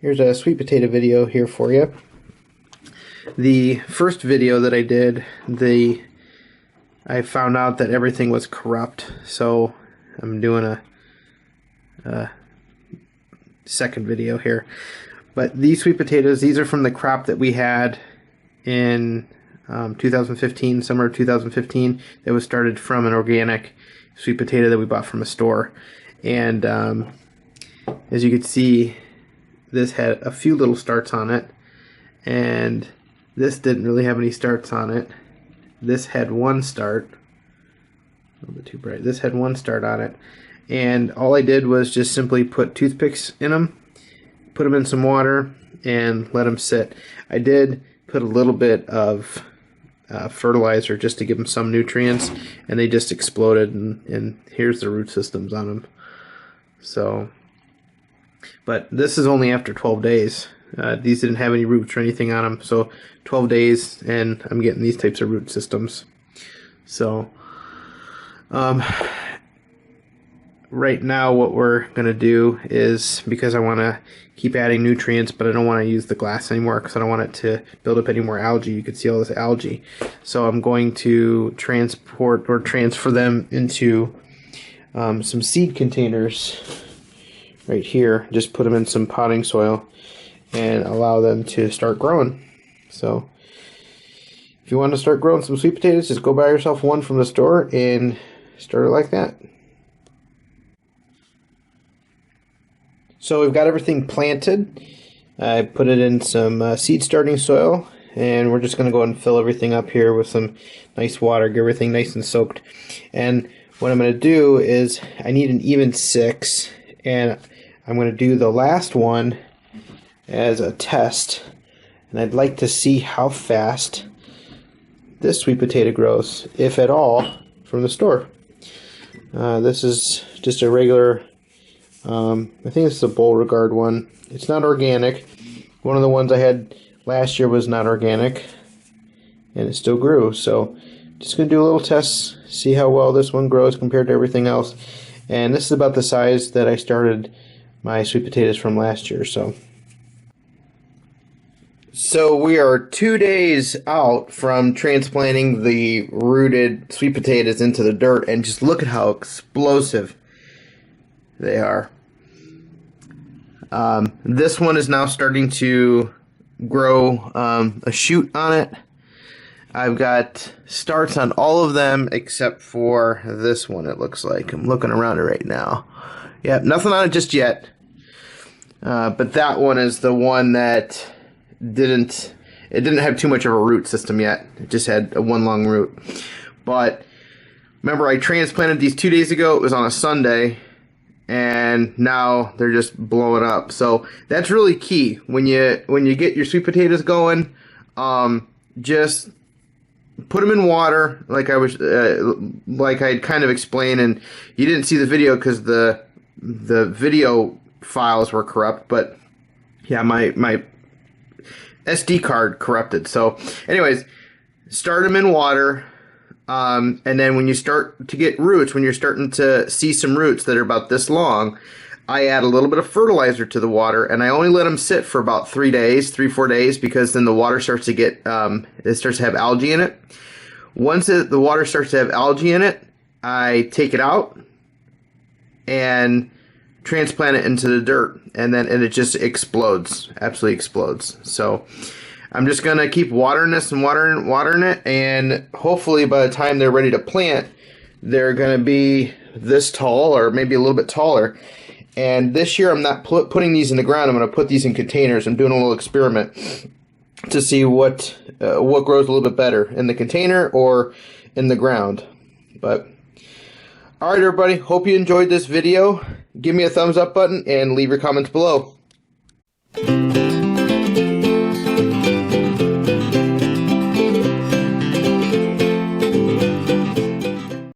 Here's a sweet potato video here for you. The first video that I did, I found out that everything was corrupt, so I'm doing a second video here. But these sweet potatoes, these are from the crop that we had in 2015, summer of 2015. That was started from an organic sweet potato that we bought from a store. And as you can see, this had a few little starts on it, and this didn't really have any starts on it. This had one start. A little bit too bright. This had one start on it, and all I did was just simply put toothpicks in them, put them in some water, and let them sit. I did put a little bit of fertilizer just to give them some nutrients, and they just exploded, and here's the root systems on them. So, but this is only after 12 days. These didn't have any roots or anything on them, so 12 days and I'm getting these types of root systems. So right now what we're going to do is, because I want to keep adding nutrients, but I don't want to use the glass anymore because I don't want it to build up any more algae. You can see all this algae. So I'm going to transport or transfer them into some seed containers right here. Just put them in some potting soil and allow them to start growing. So if you want to start growing some sweet potatoes, just go buy yourself one from the store and start it like that. So we've got everything planted. I put it in some seed starting soil, and we're just going to go ahead and fill everything up here with some nice water, get everything nice and soaked. And what I'm going to do is, I need an even 6, and I'm going to do the last one as a test, and I'd like to see how fast this sweet potato grows, if at all, from the store. This is just a regular, I think this is a Beauregard one. It's not organic. One of the ones I had last year was not organic, and it still grew. So just going to do a little test, see how well this one grows compared to everything else. And this is about the size that I started my sweet potatoes from last year. So we are 2 days out from transplanting the rooted sweet potatoes into the dirt, and just look at how explosive they are. This one is now starting to grow a shoot on it. I've got starts on all of them except for this one, it looks like. I'm looking around it right now. Yeah, nothing on it just yet. But that one is the one that didn't have too much of a root system yet. It just had a one long root. But remember, I transplanted these 2 days ago. It was on a Sunday, and now they're just blowing up. So that's really key when you get your sweet potatoes going. Just put them in water, like I was like I kind of explained, and you didn't see the video because the video files were corrupt. But yeah, my SD card corrupted. So anyways, start them in water, and then when you start to get roots, when you're starting to see some roots that are about this long, I add a little bit of fertilizer to the water, and I only let them sit for about 3 days, 3-4 days, because then the water starts to get, it starts to have algae in it. Once the water starts to have algae in it, I take it out and transplant it into the dirt, and it just explodes, absolutely explodes. So I'm just gonna keep watering this and watering it, and hopefully by the time they're ready to plant, they're gonna be this tall or maybe a little bit taller. And this year I'm not putting these in the ground. I'm gonna put these in containers. I'm doing a little experiment to see what grows a little bit better, in the container or in the ground. But alright everybody, hope you enjoyed this video. Give me a thumbs up button and leave your comments below.